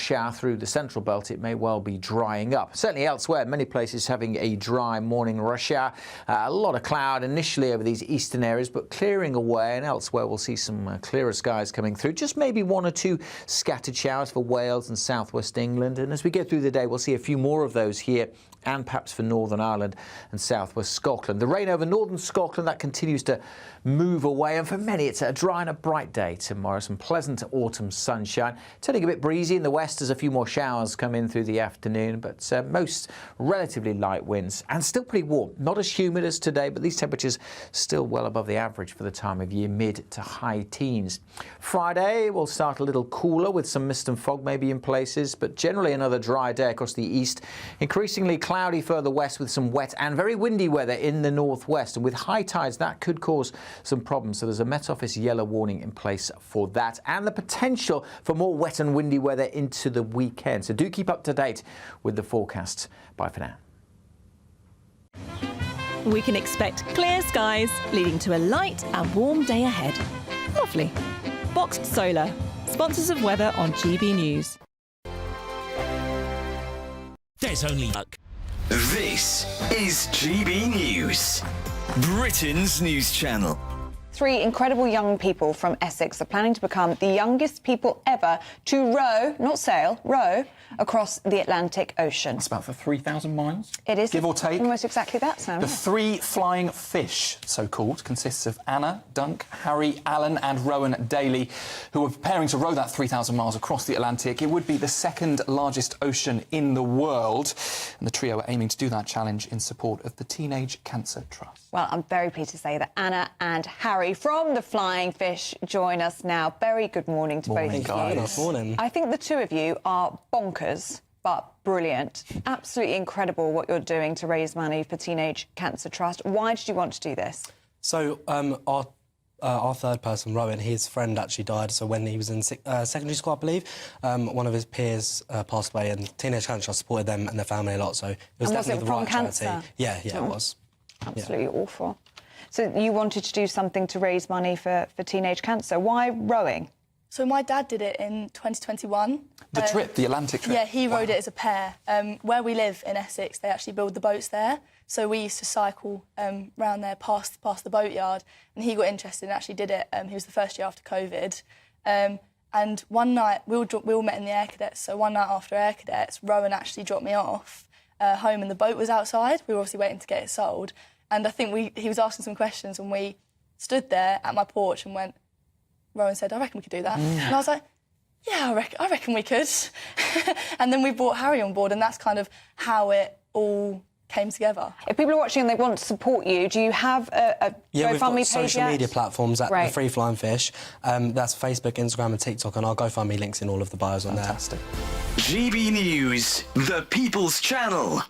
shower through the central belt, it may well be drying up. Certainly elsewhere, many places having a dry morning rush hour. A lot of cloud initially over these eastern areas, but clearing away, and elsewhere we'll see some clearer skies coming through. Just maybe one or two scattered showers for Wales and southwest England. And as we get through the day, we'll see a few more of those here and perhaps for Northern Ireland and southwest Scotland. The rain over northern Scotland, that continues to move away, and for many it's a dry and a bright day tomorrow. Some pleasant autumn sunshine. Turning a bit breezy in the west as a few more showers come in through the afternoon, but most relatively light winds and still pretty warm. Not as humid as today, but these temperatures still well above the average for the time of year, mid to high teens. Friday will start a little cooler with some mist and fog maybe in places, but generally another dry day across the east. Increasingly cloudy further west with some wet and very windy weather in the northwest, and with high tides that could cause some problems. So there's a Met Office yellow warning in place for that, and the potential for more wet and windy weather into the weekend. So do keep up to date with the forecasts. Bye for now. We can expect clear skies, leading to a light and warm day ahead. Lovely. Boxed Solar, sponsors of weather on GB News. There's only luck. This is GB News, Britain's news channel. 3 incredible young people from Essex are planning to become the youngest people ever to row, not sail, row, across the Atlantic Ocean. It's about for 3,000 miles. It is. Give or take. Almost exactly that, Sam. The 3 flying fish, so-called, consists of Anna, Dunk, Harry, Alan and Rowan Daly, who are preparing to row that 3,000 miles across the Atlantic. It would be the second largest ocean in the world, and the trio are aiming to do that challenge in support of the Teenage Cancer Trust. Well, I'm very pleased to say that Anna and Harry from the Flying Fish join us now. Very good morning to both of you. Good morning. I think the two of you are bonkers, but brilliant. Absolutely incredible what you're doing to raise money for Teenage Cancer Trust. Why did you want to do this? So our third person, Rowan, his friend actually died. So when he was in secondary school, I believe, one of his peers passed away, and Teenage Cancer Trust supported them and their family a lot. So it was definitely the right charity. Yeah, it was. Absolutely awful. So you wanted to do something to raise money for teenage cancer. Why rowing? So my dad did it in 2021. The trip, the Atlantic trip? Yeah, he rowed it as a pair. Where we live in Essex, they actually build the boats there. So we used to cycle round there past the boatyard, and he got interested and actually did it. He was the first year after COVID. And one night, we all met in the Air Cadets, so one night after Air Cadets, Rowan actually dropped me off home, and the boat was outside. We were obviously waiting to get it sold. And I think he was asking some questions, and we stood there at my porch and went, Rowan said, I reckon we could do that. And I was like, yeah, I reckon we could. And then we brought Harry on board, and that's kind of how it all came together. If people are watching and they want to support you, do you have a Yeah, we've GoFundMe got social page media platforms at Right. the Free Flying Fish. That's Facebook, Instagram and TikTok, and our GoFundMe links in all of the bios on there. Fantastic. GB News, the People's Channel.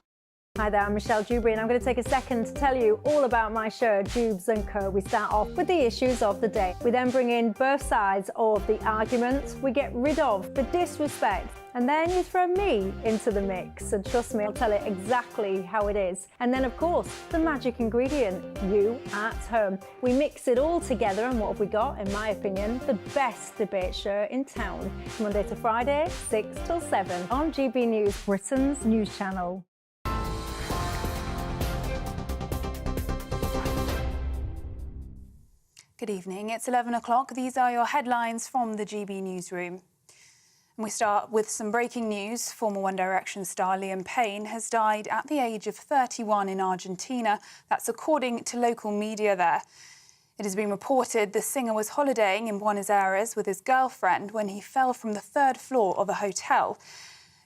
Hi there, I'm Michelle Dewberry, and I'm going to take a second to tell you all about my show, Dubes & Co. We start off with the issues of the day. We then bring in both sides of the argument. We get rid of the disrespect, and then you throw me into the mix. And trust me, I'll tell it exactly how it is. And then, of course, the magic ingredient, you at home. We mix it all together, and what have we got? In my opinion, the best debate show in town. Monday to Friday, 6 till 7 on GB News, Britain's news channel. Good evening. It's 11 o'clock. These are your headlines from the GB newsroom. And we start with some breaking news. Former One Direction star Liam Payne has died at the age of 31 in Argentina. That's according to local media there. It has been reported the singer was holidaying in Buenos Aires with his girlfriend when he fell from the 3rd floor of a hotel.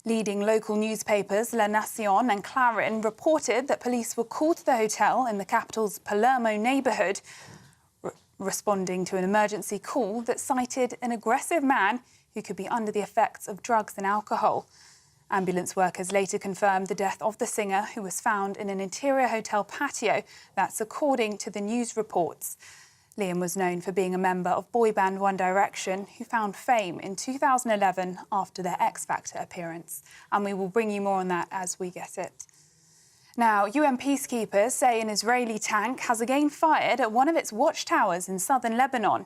Leading local newspapers La Nación and Clarín reported that police were called to the hotel in the capital's Palermo neighbourhood, responding to an emergency call that cited an aggressive man who could be under the effects of drugs and alcohol. Ambulance workers later confirmed the death of the singer, who was found in an interior hotel patio. That's according to the news reports. Liam was known for being a member of boy band One Direction, who found fame in 2011 after their X Factor appearance. And we will bring you more on that as we get it. Now, UN peacekeepers say an Israeli tank has again fired at one of its watchtowers in southern Lebanon.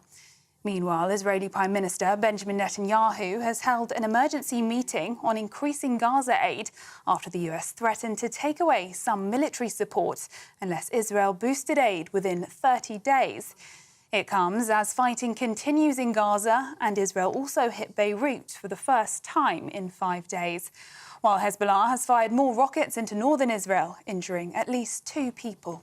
Meanwhile, Israeli Prime Minister Benjamin Netanyahu has held an emergency meeting on increasing Gaza aid after the US threatened to take away some military support unless Israel boosted aid within 30 days. It comes as fighting continues in Gaza and Israel also hit Beirut for the first time in 5 days, while Hezbollah has fired more rockets into northern Israel, injuring at least 2 people.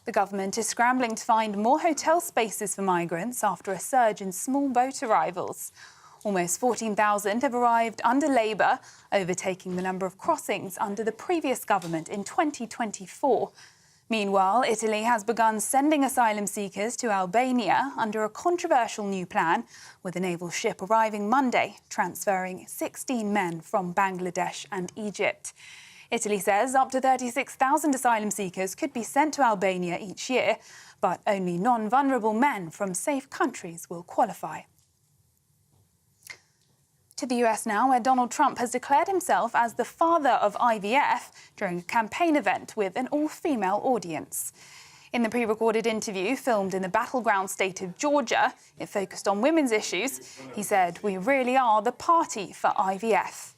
The government is scrambling to find more hotel spaces for migrants after a surge in small boat arrivals. Almost 14,000 have arrived under Labour, overtaking the number of crossings under the previous government in 2024. Meanwhile, Italy has begun sending asylum seekers to Albania under a controversial new plan, with a naval ship arriving Monday, transferring 16 men from Bangladesh and Egypt. Italy says up to 36,000 asylum seekers could be sent to Albania each year, but only non-vulnerable men from safe countries will qualify. To the US now, where Donald Trump has declared himself as the father of IVF during a campaign event with an all-female audience. In the pre-recorded interview filmed in the battleground state of Georgia, it focused on women's issues. He said, "We really are the party for IVF."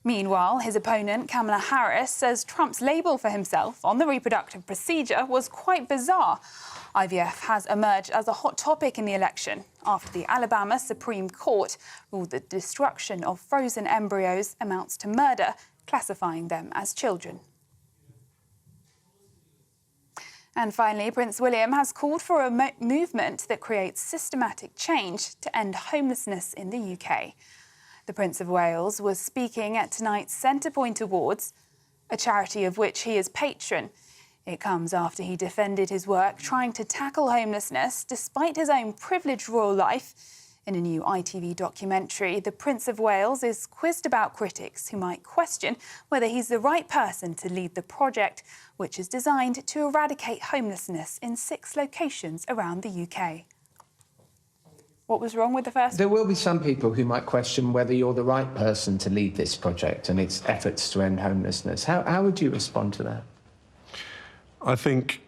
Meanwhile, his opponent, Kamala Harris, says Trump's label for himself on the reproductive procedure was quite bizarre. IVF has emerged as a hot topic in the election after the Alabama Supreme Court ruled that destruction of frozen embryos amounts to murder, classifying them as children. And finally, Prince William has called for a movement that creates systematic change to end homelessness in the UK. The Prince of Wales was speaking at tonight's Centrepoint Awards, a charity of which he is patron. It comes after he defended his work trying to tackle homelessness despite his own privileged royal life. In a new ITV documentary, the Prince of Wales is quizzed about critics who might question whether he's the right person to lead the project, which is designed to eradicate homelessness in 6 locations around the UK. What was wrong with the first? There will be some people who might question whether you're the right person to lead this project and its efforts to end homelessness. How would you respond to that? I think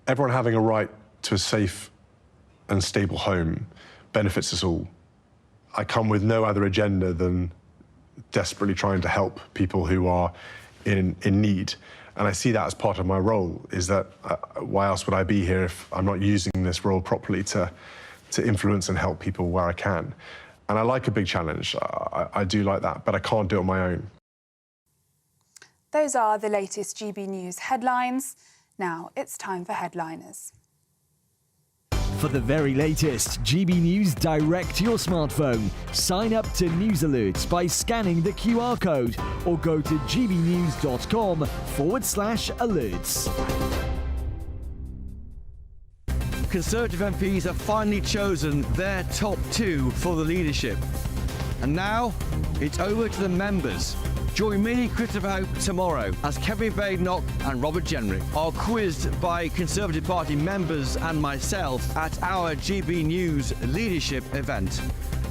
everyone having a right to a safe and stable home benefits us all. I come with no other agenda than desperately trying to help people who are in need. And I see that as part of my role, is that why else would I be here if I'm not using this role properly to influence and help people where I can. And I like a big challenge. I do like that, but I can't do it on my own. Those are the latest GB News headlines. Now it's time for headliners. For the very latest GB News direct to your smartphone, sign up to News Alerts by scanning the QR code or go to gbnews.com/alerts. Conservative MPs have finally chosen their top 2 for the leadership. And now, it's over to the members. Join me, Christopher Hope, tomorrow as Kevin Badenoch and Robert Jenrick are quizzed by Conservative Party members and myself at our GB News leadership event.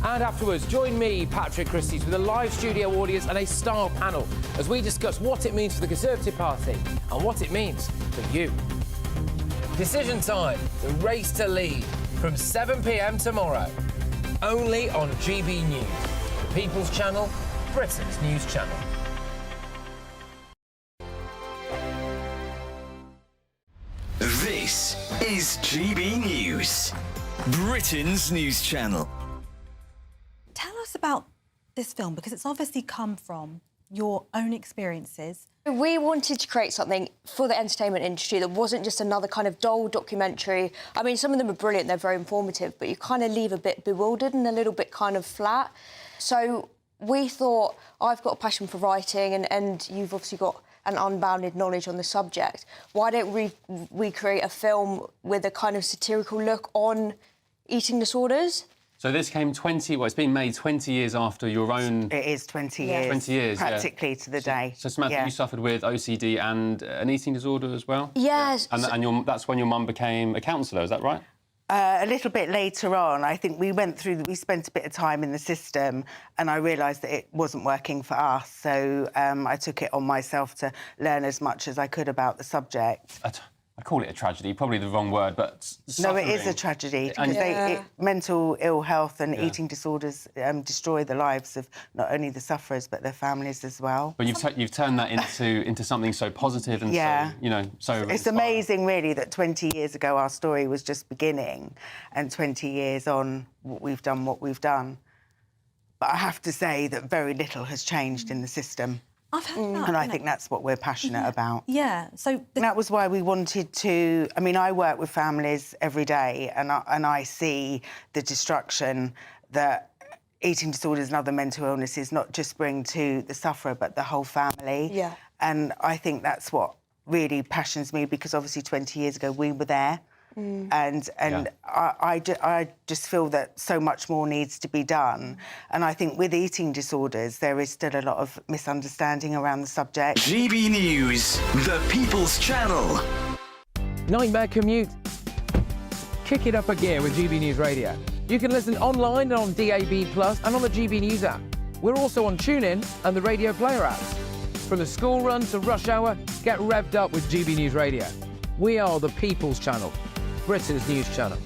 And afterwards, join me, Patrick Christys, with a live studio audience and a star panel as we discuss what it means for the Conservative Party and what it means for you. Decision time, the race to lead, from 7 p.m. tomorrow, only on GB News, the People's Channel, Britain's news channel. This is GB News, Britain's news channel. Tell us about this film, because it's obviously come from your own experiences. We wanted to create something for the entertainment industry that wasn't just another kind of dull documentary. I mean, some of them are brilliant, they're very informative, but you kind of leave a bit bewildered and a little bit kind of flat. So we thought, I've got a passion for writing and you've obviously got an unbounded knowledge on the subject. Why don't we create a film with a kind of satirical look on eating disorders? So this came it's been made 20 years after your own... It is 20 years. 20 years, practically, yeah. To the day. So Samantha, you suffered with OCD and an eating disorder as well? Yes. And that's when your mum became a counsellor, is that right? A little bit later on, I think we spent a bit of time in the system and I realised that it wasn't working for us. So I took it on myself to learn as much as I could about the subject. I'd call it a tragedy, probably the wrong word, but No, it is suffering. a tragedy because And- mental ill health and Yeah. eating disorders destroy the lives of not only the sufferers but their families as well. But you've turned that into something so positive and Yeah. so, you know, so It's amazing, really, that 20 years ago our story was just beginning, and 20 years on, we've done what we've done. But I have to say that very little has changed in the system. I've heard that. And I think that's what we're passionate about. Yeah, so... That was why we wanted to... I mean, I work with families every day, and I see the destruction that eating disorders and other mental illnesses not just bring to the sufferer, but the whole family. Yeah. And I think that's what really passions me, because obviously 20 years ago we were there. And I just feel that so much more needs to be done. And I think with eating disorders, there is still a lot of misunderstanding around the subject. GB News, the People's Channel. Nightmare commute. Kick it up a gear with GB News Radio. You can listen online and on DAB+ and on the GB News app. We're also on TuneIn and the Radio Player apps. From the school run to rush hour, get revved up with GB News Radio. We are the People's Channel, Britain's news channel.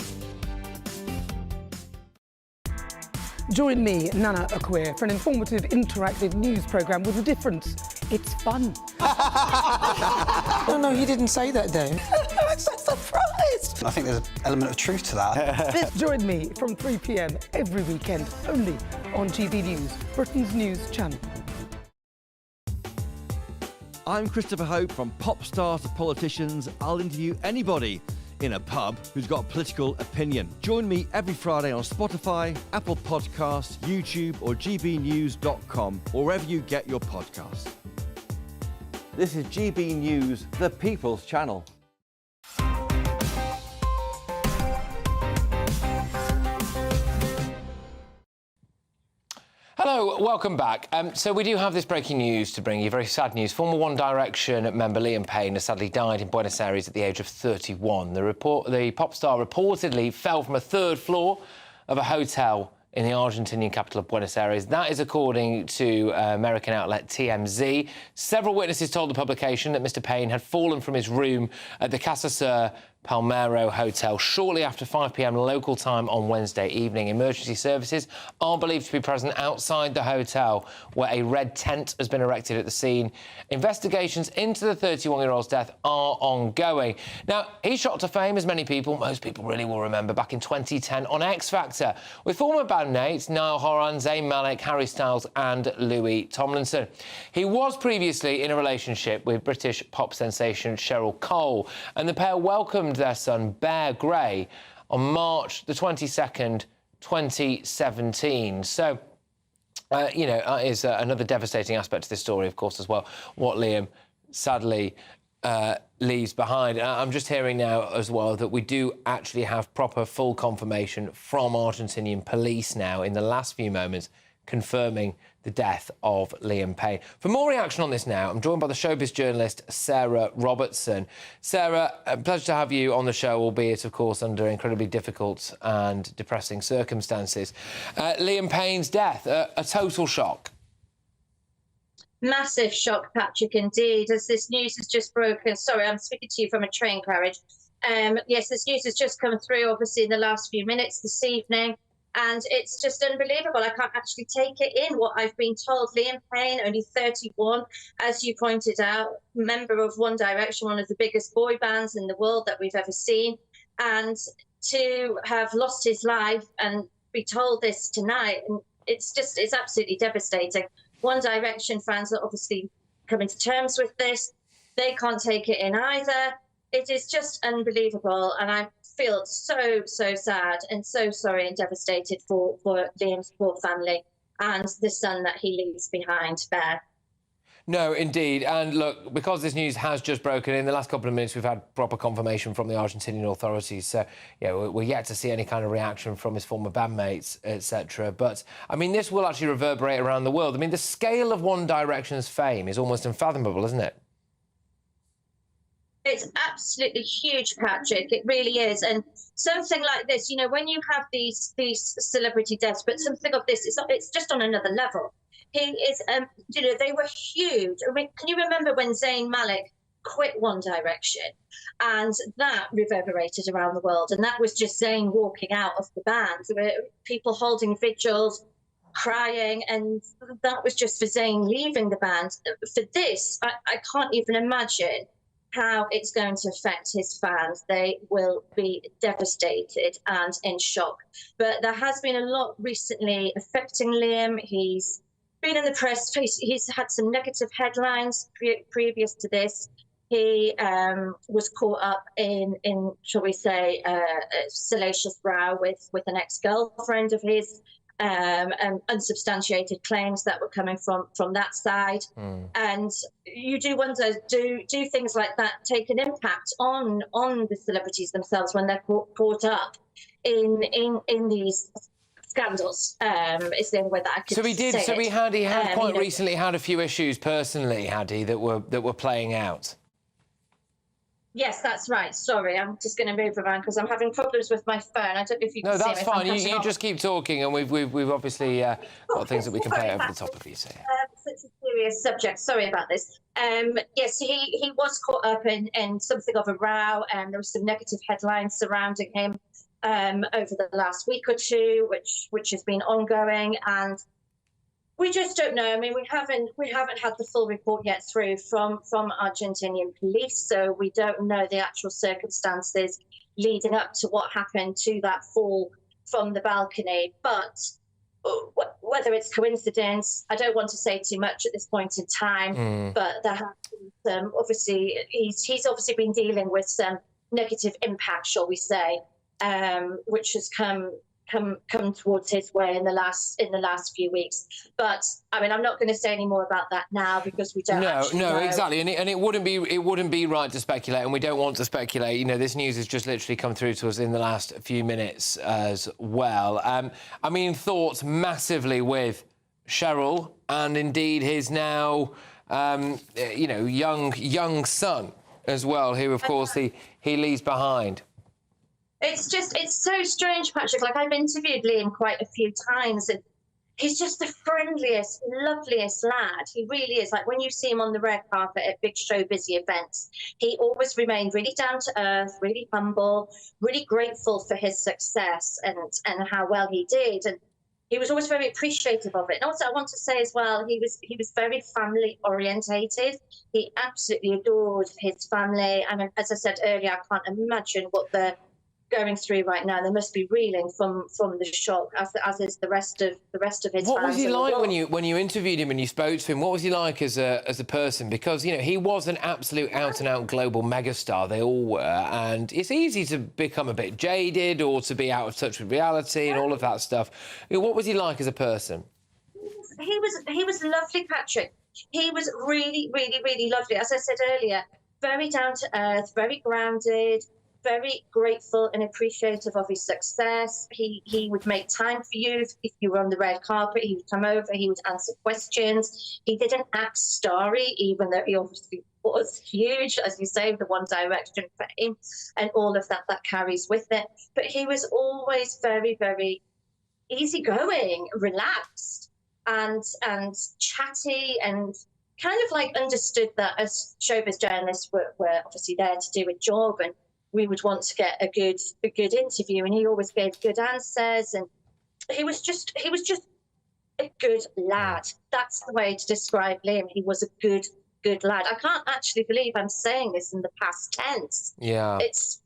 Join me, Nana Akwe, for an informative, interactive news programme with a difference. It's fun. No, he didn't say that, Dave. I'm so surprised. I think there's an element of truth to that. Join me from 3 p.m. every weekend, only on GB News, Britain's news channel. I'm Christopher Hope. From pop stars to politicians, I'll interview anybody in a pub who's got a political opinion. Join me every Friday on Spotify, Apple Podcasts, YouTube or gbnews.com, or wherever you get your podcasts. This is GB News, the People's Channel. Hello, welcome back. So we do have this breaking news to bring you, very sad news. Former One Direction member Liam Payne has sadly died in Buenos Aires at the age of 31. The pop star reportedly fell from a third floor of a hotel in the Argentinian capital of Buenos Aires. That is according to American outlet TMZ. Several witnesses told the publication that Mr Payne had fallen from his room at the Casa Sur Palmero Hotel shortly after 5 p.m. local time on Wednesday evening. Emergency services are believed to be present outside the hotel, where a red tent has been erected at the scene. Investigations into the 31-year-old's death are ongoing. Now, he shot to fame, as most people really will remember, back in 2010 on X Factor, with former bandmates Niall Horan, Zayn Malik, Harry Styles and Louis Tomlinson. He was previously in a relationship with British pop sensation Cheryl Cole, and the pair welcomed their son, Bear Gray, on March the 22nd, 2017. So, is another devastating aspect to this story, of course, as well, what Liam sadly leaves behind. I'm just hearing now as well that we do actually have proper full confirmation from Argentinian police now in the last few moments confirming the death of Liam Payne. For more reaction on this now, I'm joined by the showbiz journalist Sarah Robertson. Sarah, a pleasure to have you on the show, albeit, of course, under incredibly difficult and depressing circumstances. Liam Payne's death, a total shock. Massive shock, Patrick, indeed, as this news has just broken. Sorry, I'm speaking to you from a train carriage. Yes, this news has just come through, obviously, in the last few minutes this evening. And it's just unbelievable. I can't actually take it in what I've been told. Liam Payne, only 31, as you pointed out, member of One Direction, one of the biggest boy bands in the world that we've ever seen. And to have lost his life and be told this tonight, and it's absolutely devastating. One Direction fans are obviously coming to terms with this. They can't take it in either. It is just unbelievable, and I feel so sad and so sorry and devastated for Liam's poor family and the son that he leaves behind, Bear. No, indeed. And look, because this news has just broken, in the last couple of minutes we've had proper confirmation from the Argentinian authorities. So, yeah, we're yet to see any kind of reaction from his former bandmates, etc. But, I mean, this will actually reverberate around the world. I mean, the scale of One Direction's fame is almost unfathomable, isn't it? It's absolutely huge, Patrick. It really is. And something like this, when you have these celebrity deaths, but something of this, it's just on another level. He is, they were huge. I mean, can you remember when Zayn Malik quit One Direction, and that reverberated around the world. And that was just Zayn walking out of the band. There were people holding vigils, crying, and that was just for Zayn leaving the band. For this, I can't even imagine how it's going to affect his fans. They will be devastated and in shock. But there has been a lot recently affecting Liam. He's been in the press. He's had some negative headlines previous to this. He was caught up in shall we say, a salacious row with an ex-girlfriend of his, and unsubstantiated claims that were coming from that side. And you do wonder, do things like that take an impact on the celebrities themselves when they're caught up in these scandals? Is the only way that I could So he did. say So it. he had quite you know, recently had a few issues personally, had he, that were playing out. Yes, that's right. Sorry, I'm just going to move around because I'm having problems with my phone. I don't know if you can No, see that's me. If I'm fine. cutting You off. just keep talking, and we've obviously got things that we can play over the top of you. So. Such a serious subject. Sorry about this. Yes, he was caught up in something of a row, and there were some negative headlines surrounding him over the last week or two, which has been ongoing, and we just don't know. I mean, we haven't had the full report yet through from Argentinian police, so we don't know the actual circumstances leading up to what happened to that fall from the balcony. But whether it's coincidence, I don't want to say too much at this point in time. But there has been some, obviously, he's obviously been dealing with some negative impact, shall we say, which has come towards his way in the last few weeks. But I mean, I'm not going to say any more about that now because we don't actually know. Exactly, and it wouldn't be right to speculate, and we don't want to speculate. You know, this news has just literally come through to us in the last few minutes as well. I mean, thoughts massively with Cheryl and indeed his now young son as well, who of course he leaves behind. It's so strange, Patrick. Like, I've interviewed Liam quite a few times, and he's just the friendliest, loveliest lad. He really is. Like, when you see him on the red carpet at big show busy events, he always remained really down to earth, really humble, really grateful for his success and how well he did. And he was always very appreciative of it. And also, I want to say as well, he was very family orientated. He absolutely adored his family. I mean, as I said earlier, I can't imagine what they're going through right now. They must be reeling from the shock, as is the rest of his What fans. was he like when you interviewed him and you spoke to him? What was he like as a person? Because he was an absolute out and out global megastar. They all were, and it's easy to become a bit jaded or to be out of touch with reality and all of that stuff. What was he like as a person? He was lovely, Patrick. He was really, really, really lovely. As I said earlier, very down to earth, very grounded, very grateful and appreciative of his success. He would make time for you. If you were on the red carpet, he would come over, he would answer questions. He didn't act starry, even though he obviously was huge, as you say, the One Direction fame and all of that carries with it. But he was always very, very easygoing, relaxed and chatty, and kind of like understood that as showbiz journalists were obviously there to do a job, and we would want to get a good interview, and he always gave good answers, and he was just a good lad. That's the way to describe Liam. He was a good lad. I can't actually believe I'm saying this in the past tense. Yeah. It's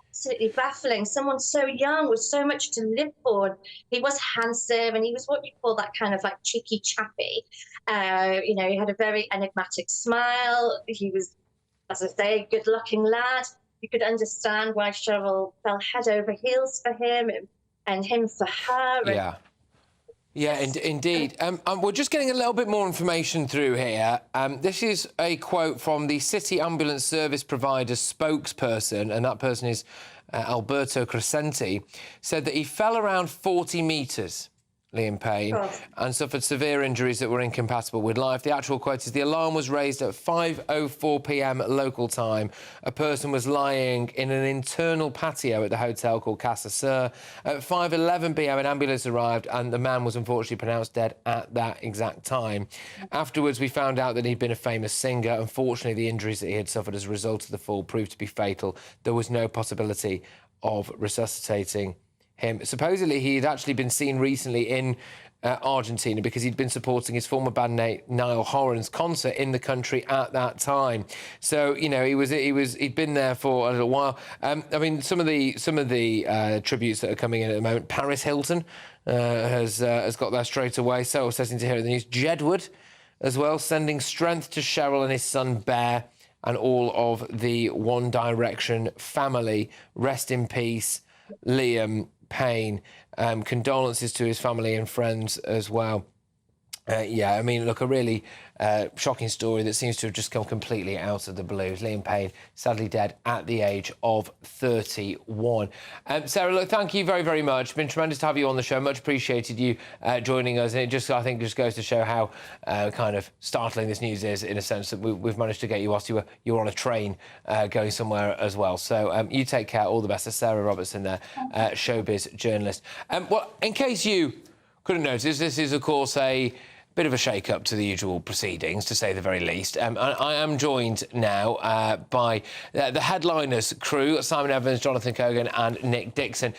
absolutely baffling. Someone so young with so much to live for. He was handsome, and he was what you call that kind of like cheeky chappy. He had a very enigmatic smile. He was, as I say, a good-looking lad. You could understand why Cheryl fell head over heels for him and him for her. Yeah, indeed. We're just getting a little bit more information through here. This is a quote from the City Ambulance Service Provider spokesperson, and that person is Alberto Crescenti, said that he fell around 40 metres Liam Payne, God. and suffered severe injuries that were incompatible with life. The actual quote is, the alarm was raised at 5:04 p.m. local time. A person was lying in an internal patio at the hotel called Casa Sur. At 5:11 p.m. an ambulance arrived and the man was unfortunately pronounced dead at that exact time. Afterwards, we found out that he'd been a famous singer. Unfortunately, the injuries that he had suffered as a result of the fall proved to be fatal. There was no possibility of resuscitating him. Supposedly, he had actually been seen recently in Argentina because he'd been supporting his former bandmate Niall Horan's concert in the country at that time. So, you know, he'd been there for a little while. I mean, some of the tributes that are coming in at the moment. Paris Hilton has got there straight away. So upsetting to hear in the news. Jedward as well, sending strength to Cheryl and his son Bear and all of the One Direction family. Rest in peace, Liam Payne. Condolences to his family and friends as well. Yeah, I mean, look, a really shocking story that seems to have just come completely out of the blue. Liam Payne, sadly dead at the age of 31. Sarah, look, thank you very, very much. It's been tremendous to have you on the show. Much appreciated you joining us. And it just, I think, just goes to show how kind of startling this news is, in a sense that we've managed to get you whilst you were on a train going somewhere as well. So you take care. All the best. There's Sarah Robertson there, showbiz journalist. Well, in case you couldn't notice, this is, of course, a bit of a shake-up to the usual proceedings, to say the very least. I am joined now by the headliners crew, Simon Evans, Jonathan Cogan and Nick Dixon.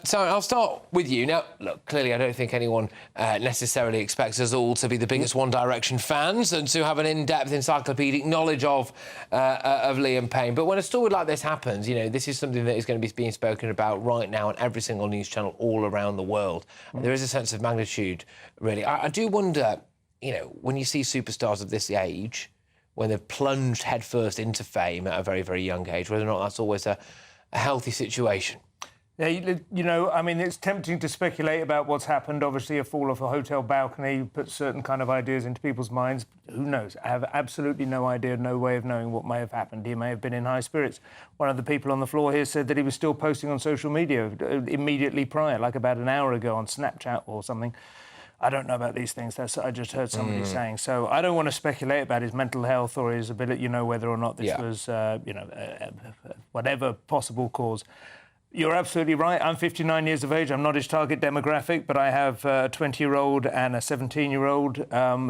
So I'll start with you. Now, look, clearly I don't think anyone necessarily expects us all to be the biggest One Direction fans and to have an in-depth encyclopedic knowledge of Liam Payne. But when a story like this happens, you know, this is something that is going to be being spoken about right now on every single news channel all around the world. There is a sense of magnitude, really. I do wonder, you know, when you see superstars of this age, when they've plunged headfirst into fame at a very, very young age, whether or not that's always a healthy situation. Yeah, you know, I mean, it's tempting to speculate about what's happened. Obviously, a fall off a hotel balcony puts certain kind of ideas into people's minds. Who knows? I have absolutely no idea, no way of knowing what may have happened. He may have been in high spirits. One of the people on the floor here said that he was still posting on social media immediately prior, like about an hour ago on Snapchat or something. I don't know about these things. I just heard somebody saying. So I don't want to speculate about his mental health or his ability, you know, whether or not this was, you know, whatever possible cause. You're absolutely right. I'm 59 years of age. I'm not his target demographic, but I have a 20-year-old and a 17-year-old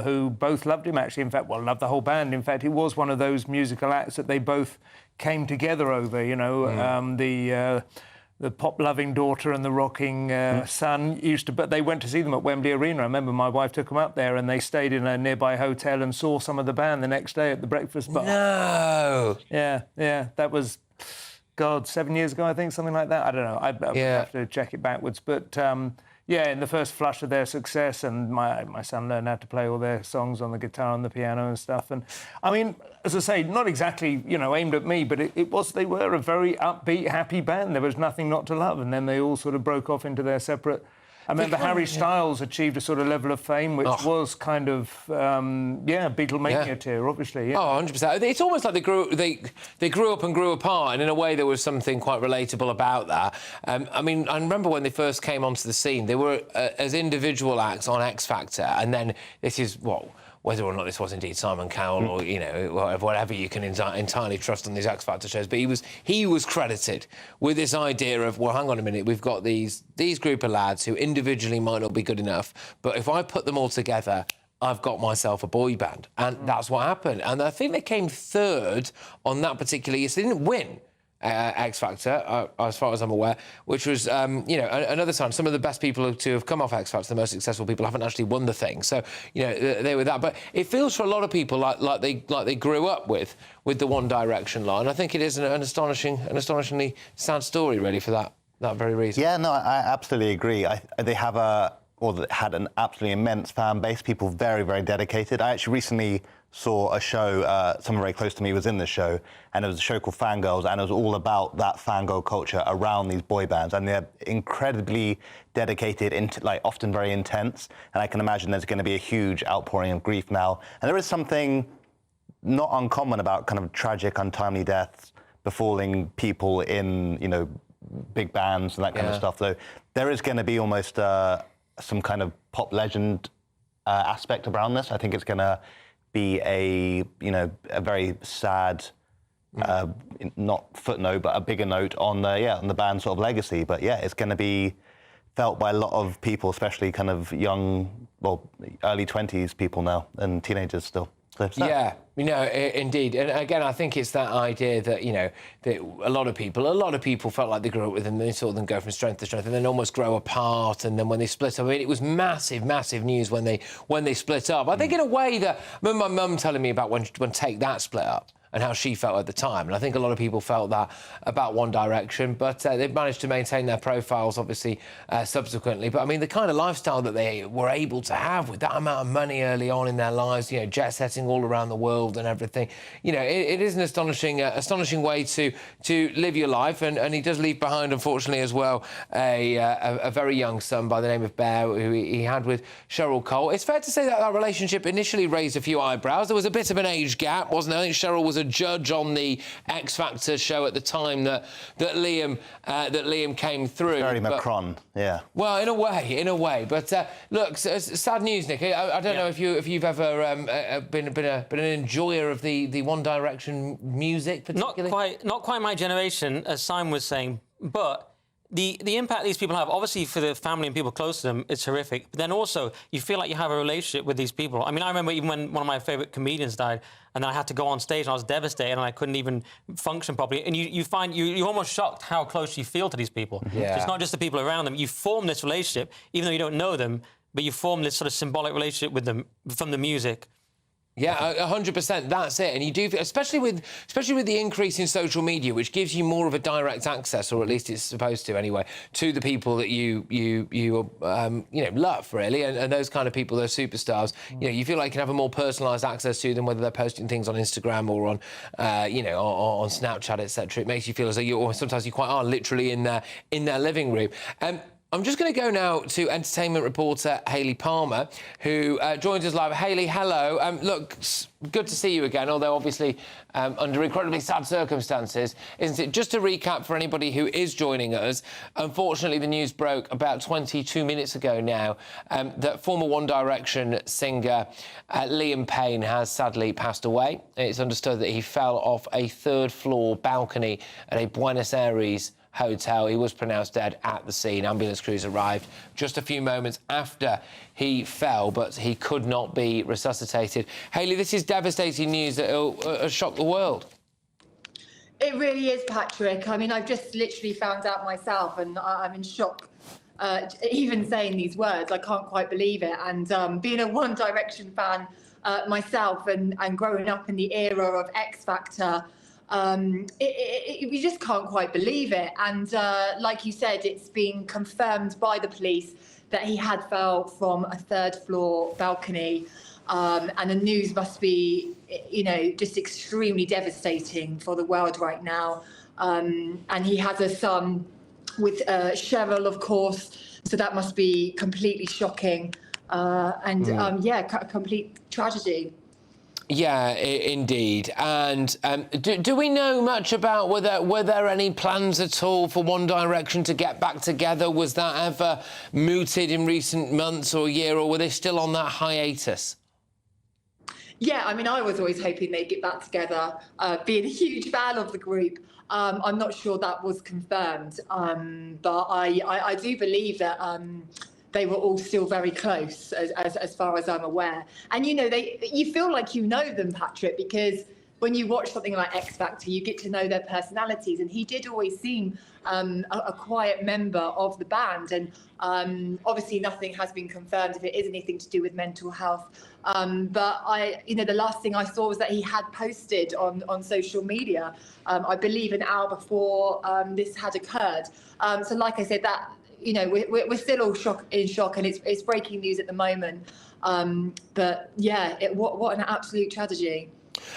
who both loved him, actually. In fact, well, loved the whole band. In fact, he was one of those musical acts that they both came together over, you know, the pop-loving daughter and the rocking son but they went to see them at Wembley Arena. I remember my wife took them up there and they stayed in a nearby hotel and saw some of the band the next day at the breakfast bar. No! Yeah, that was, God, 7 years ago, I think, something like that. I don't know. I'd have to check it backwards. But, yeah, in the first flush of their success, and my son learned how to play all their songs on the guitar and the piano and stuff. And, I mean, as I say, not exactly, you know, aimed at me, but they were a very upbeat, happy band. There was nothing not to love. And then they all sort of broke off into their separate... I remember Harry Styles achieved a sort of level of fame, which was kind of, Beatlemania tier, obviously. Yeah. Oh, 100%. It's almost like they grew up and grew apart, and in a way there was something quite relatable about that. I mean, I remember when they first came onto the scene, they were as individual acts on X Factor, and then this is, whether or not this was indeed Simon Cowell or, you know, whatever you can entirely trust on these X Factor shows, but he was credited with this idea of, well, hang on a minute, we've got these group of lads who individually might not be good enough, but if I put them all together, I've got myself a boy band. And that's what happened. And I think they came third on that particular year. So they didn't win X Factor, as far as I'm aware, which was, you know, another sign. Some of the best people to have come off X Factor, the most successful people, haven't actually won the thing. So, you know, they were that. But it feels for a lot of people like they grew up with the One Direction line. I think it is an astonishingly sad story, really, for that very reason. Yeah, no, I absolutely agree. They have had an absolutely immense fan base. People very, very dedicated. I actually recently saw a show, someone very close to me was in the show, and it was a show called Fangirls, and it was all about that fangirl culture around these boy bands, and they're incredibly dedicated, often very intense, and I can imagine there's going to be a huge outpouring of grief now. And there is something not uncommon about kind of tragic, untimely deaths befalling people in, you know, big bands and that kind of stuff. So there is going to be almost a some kind of pop legend aspect around this. I think it's going to be a very sad, not footnote, but a bigger note on the band's sort of legacy. But yeah, it's going to be felt by a lot of people, especially kind of young, early 20s people now and teenagers still. Yeah, indeed. And again, I think it's that idea that, that a lot of people felt like they grew up with them, they saw them go from strength to strength and then almost grow apart. And then when they split up, I mean, it was massive, massive news when they split up. I think in a way that, I remember my mum telling me about when Take That split up and how she felt at the time. And I think a lot of people felt that about One Direction, but they've managed to maintain their profiles, obviously, subsequently. But, I mean, the kind of lifestyle that they were able to have with that amount of money early on in their lives, jet-setting all around the world and everything, it is an astonishing way to live your life. And he does leave behind, unfortunately, as well, a very young son by the name of Bear, who he had with Cheryl Cole. It's fair to say that relationship initially raised a few eyebrows. There was a bit of an age gap, wasn't there? I think Cheryl was a judge on the X Factor show at the time that Liam came through. Very Macron, yeah. Well, in a way. But look, sad news, Nick. I don't know if you've ever been an enjoyer of the One Direction music, particularly. Not quite my generation, as Simon was saying, but. The impact these people have, obviously for the family and people close to them, it's horrific. But then also, you feel like you have a relationship with these people. I mean, I remember even when one of my favourite comedians died, and then I had to go on stage and I was devastated and I couldn't even function properly. And you find you're almost shocked how close you feel to these people. Yeah. It's not just the people around them. You form this relationship, even though you don't know them, but you form this sort of symbolic relationship with them from the music. Yeah, 100%. That's it, and you do, especially with the increase in social media, which gives you more of a direct access, or at least it's supposed to anyway, to the people that you love really, and those kind of people, those superstars. You feel like you can have a more personalised access to them, whether they're posting things on Instagram or on on Snapchat, etc. It makes you feel as though sometimes you quite are literally in their living room. I'm just going to go now to entertainment reporter Hayley Palmer, who joins us live. Hayley, hello. Look, good to see you again, although obviously under incredibly sad circumstances, isn't it? Just to recap for anybody who is joining us, unfortunately the news broke about 22 minutes ago now that former One Direction singer Liam Payne has sadly passed away. It's understood that he fell off a third-floor balcony at a Buenos Aires hotel. He was pronounced dead at the scene. Ambulance crews arrived just a few moments after he fell, but he could not be resuscitated. Hayley, this is devastating news that will shock the world. It really is, Patrick. I mean, I've just literally found out myself and I'm in shock. Even saying these words, I can't quite believe it. And being a One Direction fan myself and growing up in the era of X Factor, we just can't quite believe it. And like you said, it's been confirmed by the police that he had fell from a third-floor balcony. And the news must be, just extremely devastating for the world right now. And he has a son with Cheryl, of course, so that must be completely shocking. A complete tragedy. Yeah, indeed. And do we know much about were there any plans at all for One Direction to get back together? Was that ever mooted in recent months or year, or were they still on that hiatus? Yeah, I mean, I was always hoping they'd get back together, being a huge fan of the group. I'm not sure that was confirmed, but I do believe that they were all still very close, as far as I'm aware. And, you feel like you know them, Patrick, because when you watch something like X Factor, you get to know their personalities. And he did always seem a quiet member of the band. And obviously nothing has been confirmed if it is anything to do with mental health. But the last thing I saw was that he had posted on social media, I believe an hour before this had occurred. So like I said, that, we're still all in shock, and it's breaking news at the moment. But yeah, what an absolute tragedy.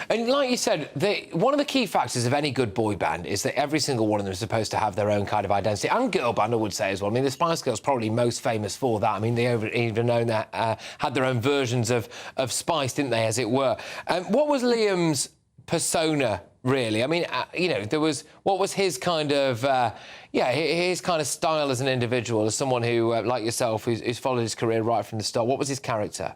And like you said, one of the key factors of any good boy band is that every single one of them is supposed to have their own kind of identity. And girl band, I would say, as well. I mean, the Spice Girls probably most famous for that. I mean, they even known that had their own versions of Spice, didn't they, as it were. What was Liam's persona really. I mean, you know, what was his kind of, his kind of style as an individual, as someone who, like yourself, who's followed his career right from the start? What was his character?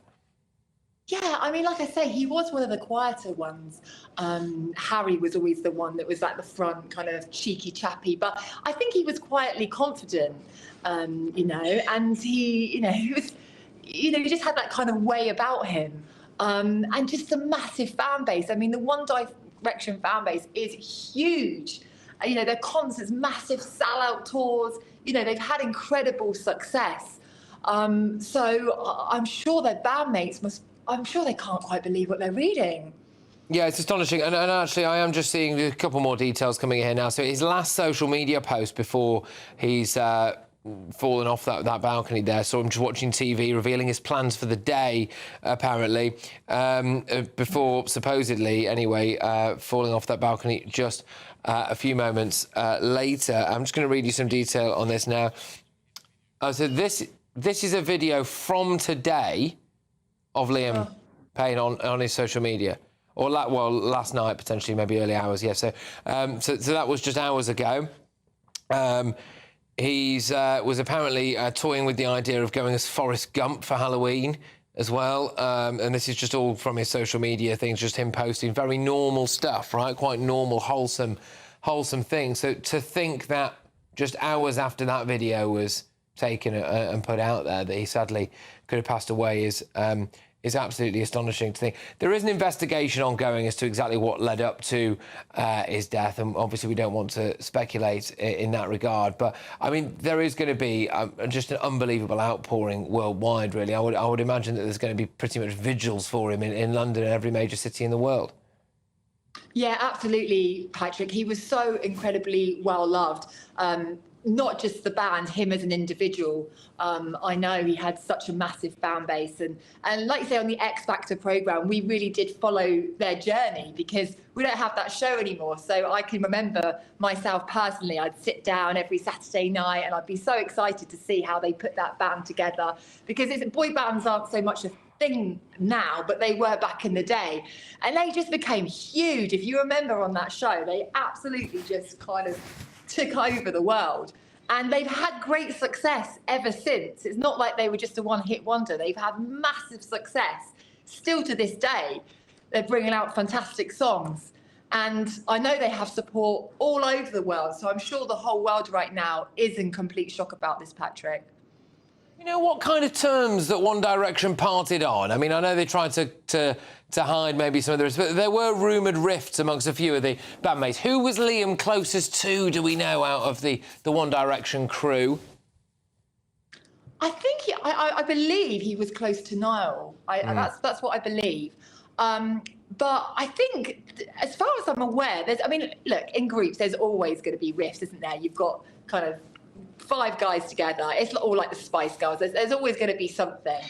Yeah, I mean, like I say, he was one of the quieter ones. Harry was always the one that was at the front, kind of cheeky chappy, but I think he was quietly confident, you know, and he was, he just had that kind of way about him, and just a massive fan base. I mean, the One Direction fan base is huge. You know, they're constant, massive sellout tours. You know, they've had incredible success. So I'm sure their bandmates I'm sure they can't quite believe what they're reading. Yeah, it's astonishing. And actually, I am just seeing a couple more details coming in here now. So his last social media post before he's fallen off that balcony there, so I'm just watching TV, revealing his plans for the day, apparently, before, supposedly, anyway, falling off that balcony just a few moments later. I'm just going to read you some detail on this now. So this is a video from today of Liam Payne on his social media, or last night, potentially, maybe early hours. Yeah, so that was just hours ago. He's was apparently toying with the idea of going as Forrest Gump for Halloween as well, and this is just all from his social media things, just him posting very normal stuff, right? Quite normal, wholesome things. So to think that just hours after that video was taken and put out there, that he sadly could have passed away is absolutely astonishing to think. There is an investigation ongoing as to exactly what led up to his death, and obviously we don't want to speculate in that regard. But I mean, there is going to be just an unbelievable outpouring worldwide. Really, I would imagine that there's going to be pretty much vigils for him in London and every major city in the world. Yeah, absolutely, Patrick. He was so incredibly well loved. Not just the band, him as an individual. I know he had such a massive fan base, and like you say, on the X Factor programme, we really did follow their journey, because we don't have that show anymore. So I can remember myself personally, I'd sit down every Saturday night and I'd be so excited to see how they put that band together, because boy bands aren't so much a thing now, but they were back in the day, and they just became huge. If you remember on that show, they absolutely just kind of took over the world, and they've had great success ever since. It's not like they were just a one-hit wonder. They've had massive success still to this day. They're bringing out fantastic songs, and I know they have support all over the world, so I'm sure the whole world right now is in complete shock about this, Patrick. You know, what kind of terms that One Direction parted on? I mean, I know they tried to hide maybe some of the rest, but there were rumoured rifts amongst a few of the bandmates. Who was Liam closest to, do we know, out of the One Direction crew? I think I believe he was close to Niall. That's what I believe. But I think, as far as I'm aware, look, in groups, there's always going to be rifts, isn't there? You've got kind of 5 guys together. It's all like the Spice Girls. There's always going to be something.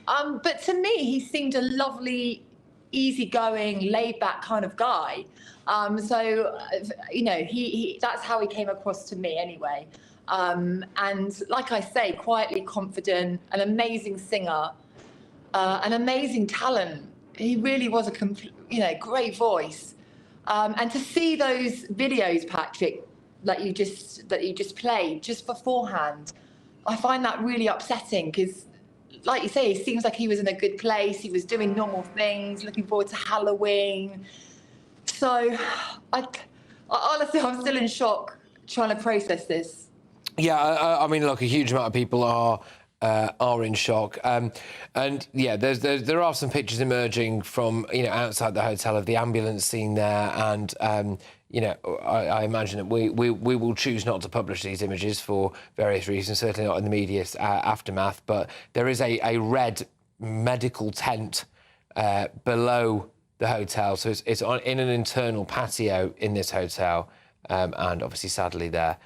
But to me, he seemed a lovely, easygoing, laid-back kind of guy. So, you know, that's how he came across to me anyway. And like I say, quietly confident, an amazing singer, an amazing talent. He really was a great voice. And to see those videos, Patrick, that you just played just beforehand, I find that really upsetting, because, like you say, it seems like he was in a good place. He was doing normal things, looking forward to Halloween. So, honestly, I'm still in shock trying to process this. Yeah, I mean, look, a huge amount of people are in shock, and yeah, there are some pictures emerging from outside the hotel of the ambulance scene there, and I imagine that we will choose not to publish these images for various reasons, certainly not in the immediate aftermath. But there is a red medical tent below the hotel, so it's in an internal patio in this hotel, and obviously, sadly, that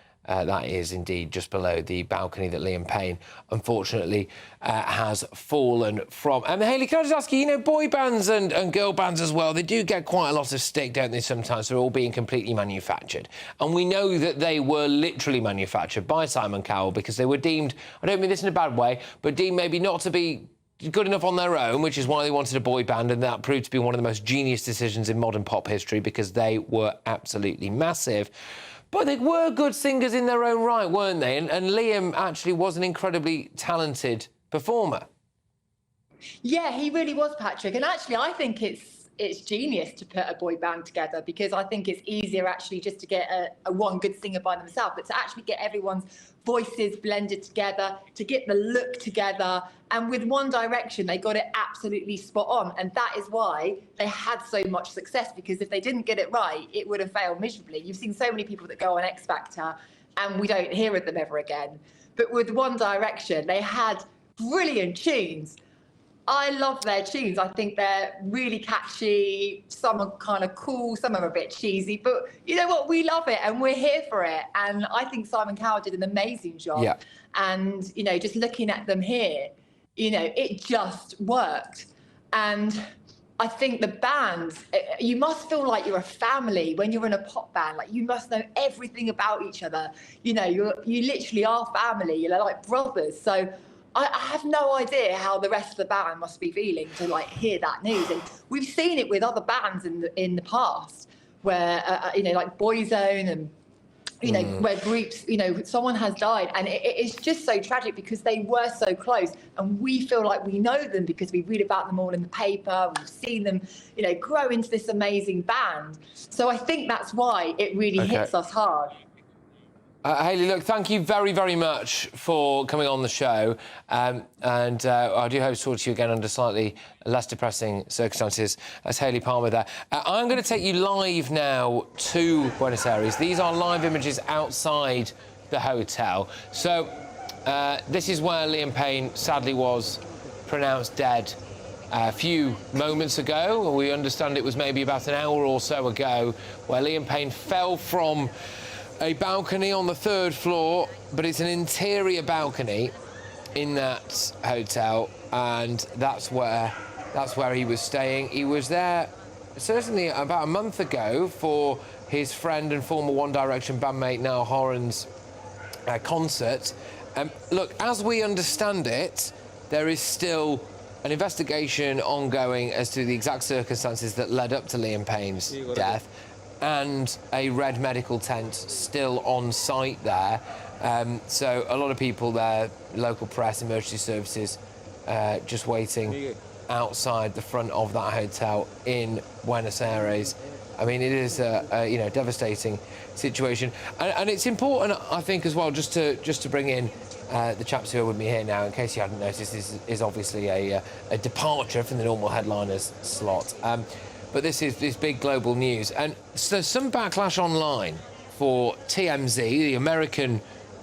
is indeed just below the balcony that Liam Payne, unfortunately, has fallen from. And Hayley, can I just ask you, boy bands and girl bands as well, they do get quite a lot of stick, don't they, sometimes, for all being completely manufactured. And we know that they were literally manufactured by Simon Cowell, because they were deemed, I don't mean this in a bad way, but deemed maybe not to be good enough on their own, which is why they wanted a boy band, and that proved to be one of the most genius decisions in modern pop history because they were absolutely massive. But they were good singers in their own right, weren't they? And Liam actually was an incredibly talented performer. Yeah, he really was, Patrick. And actually, I think it's genius to put a boy band together because I think it's easier actually just to get a one good singer by themselves, but to actually get everyone's voices blended together, to get the look together. And with One Direction, they got it absolutely spot on. And that is why they had so much success, because if they didn't get it right, it would have failed miserably. You've seen so many people that go on X Factor and we don't hear of them ever again. But with One Direction, they had brilliant tunes. I love their tunes. I think they're really catchy. Some are kind of cool, some are a bit cheesy, but you know what? We love it and we're here for it. And I think Simon Cowell did an amazing job. Yeah. And, you know, just looking at them here, you know, it just worked. And I think the bands, you must feel like you're a family when you're in a pop band. Like, you must know everything about each other. You know, you literally are family. You're like brothers. So I have no idea how the rest of the band must be feeling to like hear that news. And we've seen it with other bands in the past, where you know, like Boyzone and you know, where groups, you know, someone has died, and it's just so tragic because they were so close, and we feel like we know them because we read about them all in the paper. We've seen them, you know, grow into this amazing band. So I think that's why it really hits us hard. Hayley, look, thank you very, very much for coming on the show. And I do hope to talk to you again under slightly less depressing circumstances. That's Hayley Palmer there. I'm going to take you live now to Buenos Aires. These are live images outside the hotel. So this is where Liam Payne sadly was pronounced dead a few moments ago. We understand it was maybe about an hour or so ago, where Liam Payne fell from a balcony on the 3rd floor, but it's an interior balcony in that hotel, and that's where he was staying. He was there certainly about a month ago for his friend and former One Direction bandmate Niall Horan's concert. Look, as we understand it, there is still an investigation ongoing as to the exact circumstances that led up to Liam Payne's death, and a red medical tent still on site there. So a lot of people there, local press, emergency services, just waiting outside the front of that hotel in Buenos Aires. I mean, it is a you know, devastating situation, and it's important, I think, as well, just to bring in the chaps who are with me here now. In case you hadn't noticed, this is obviously a departure from the normal headliners slot. But this is big global news, and so some backlash online for TMZ, the American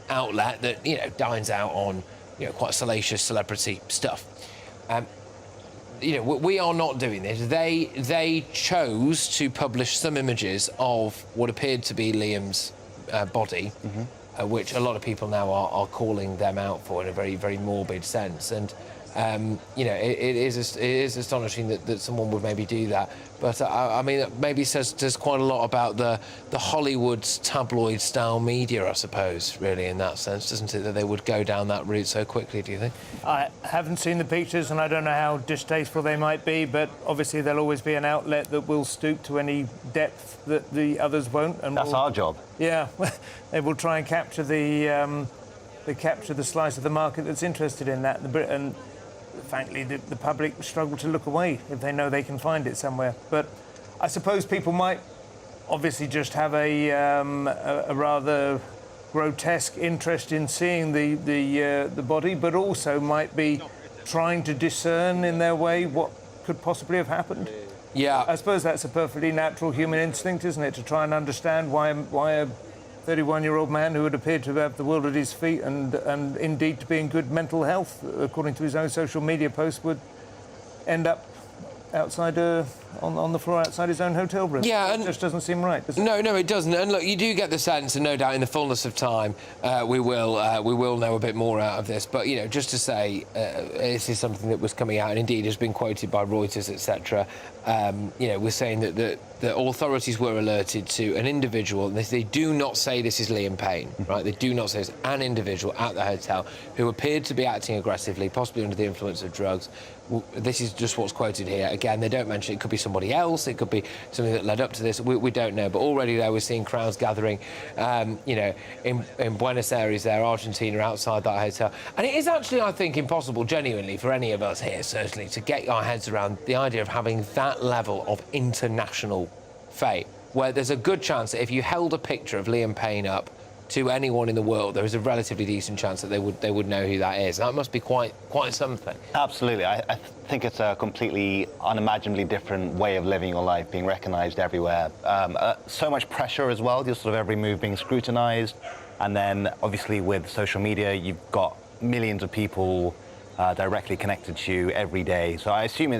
outlet that, you know, dines out on, you know, quite salacious celebrity stuff. You know, we are not doing this. They chose to publish some images of what appeared to be Liam's body, which a lot of people now are calling them out for in a very, very morbid sense. And you know, it is astonishing that someone would maybe do that. But I mean, it maybe says quite a lot about the Hollywood's tabloid-style media, I suppose, really, in that sense, doesn't it, that they would go down that route so quickly, do you think? I haven't seen the pictures, and I don't know how distasteful they might be, but obviously there'll always be an outlet that will stoop to any depth that the others won't. And that's our job. Yeah, they will try and capture the slice of the market that's interested in that. And frankly, the public struggle to look away if they know they can find it somewhere. But I suppose people might obviously just have a rather grotesque interest in seeing the body, but also might be trying to discern in their way what could possibly have happened. Yeah. I suppose that's a perfectly natural human instinct, isn't it, to try and understand why a 31-year-old man who had appeared to have the world at his feet and indeed to be in good mental health, according to his own social media post, would end up outside a on the floor outside his own hotel room. Yeah, it just doesn't seem right, does it? No, it doesn't. And look, you do get the sense, and no doubt in the fullness of time, we will know a bit more out of this. But, you know, just to say, this is something that was coming out and indeed has been quoted by Reuters, etc. You know, we're saying that the authorities were alerted to an individual, and they do not say this is Liam Payne, right? They do not say it's an individual at the hotel who appeared to be acting aggressively, possibly under the influence of drugs. This is just what's quoted here. Again, they don't mention it could be somebody else, it could be something that led up to this. We don't know. But already there, we're seeing crowds gathering, you know, in Buenos Aires there, Argentina, outside that hotel. And it is actually, I think, impossible, genuinely, for any of us here, certainly, to get our heads around the idea of having that level of international fame, where there's a good chance that if you held a picture of Liam Payne up to anyone in the world, there is a relatively decent chance that they would know who that is. That must be quite something. Absolutely. I think it's a completely unimaginably different way of living your life, being recognised everywhere. So much pressure as well, just sort of every move being scrutinised. And then, obviously, with social media, you've got millions of people directly connected to you every day. So I assume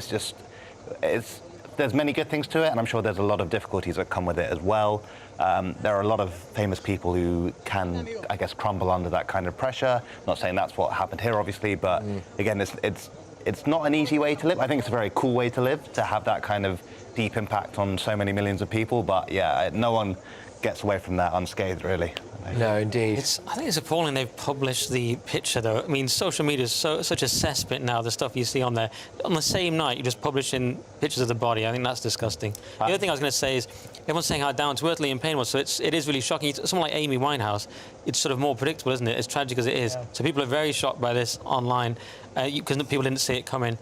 there's many good things to it, and I'm sure there's a lot of difficulties that come with it as well. There are a lot of famous people who can, I guess, crumble under that kind of pressure. Not saying that's what happened here, obviously, but again, it's not an easy way to live. I think it's a very cool way to live, to have that kind of deep impact on so many millions of people. But yeah, no one gets away from that unscathed, really. No, indeed. I think it's appalling they've published the picture, though. I mean, social media is such a cesspit now, the stuff you see on there. On the same night, you're just publishing pictures of the body. I think that's disgusting. The other thing I was going to say is, everyone's saying how down to earth Liam Payne was, so it is really shocking. Someone like Amy Winehouse, it's sort of more predictable, isn't it? As tragic as it is. Yeah. So people are very shocked by this online, because people didn't see it coming.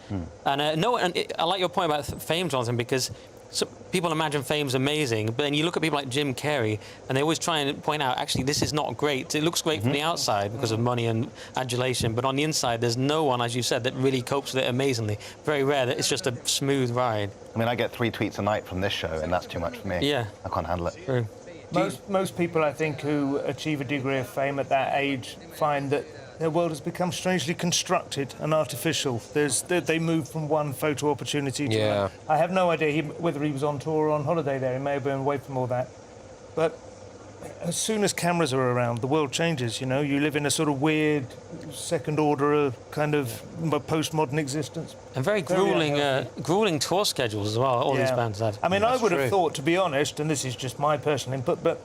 And I like your point about fame, Jonathan, because people imagine fame's amazing, but then you look at people like Jim Carrey, and they always try and point out, actually, this is not great. It looks great from the outside because of money and adulation, but on the inside, there's no one, as you said, that really copes with it amazingly. Very rare that it's just a smooth ride. I mean, I get 3 tweets a night from this show, and that's too much for me. Yeah. I can't handle it. True. Most people, I think, who achieve a degree of fame at that age find that their world has become strangely constructed and artificial. They move from one photo opportunity to another. I have no idea whether he was on tour or on holiday there. He may have been away from all that. But as soon as cameras are around, the world changes, you know. You live in a sort of weird second-order kind of postmodern existence. And very gruelling tour schedules as well, all these bands had. I mean, I would have thought, to be honest, and this is just my personal input, but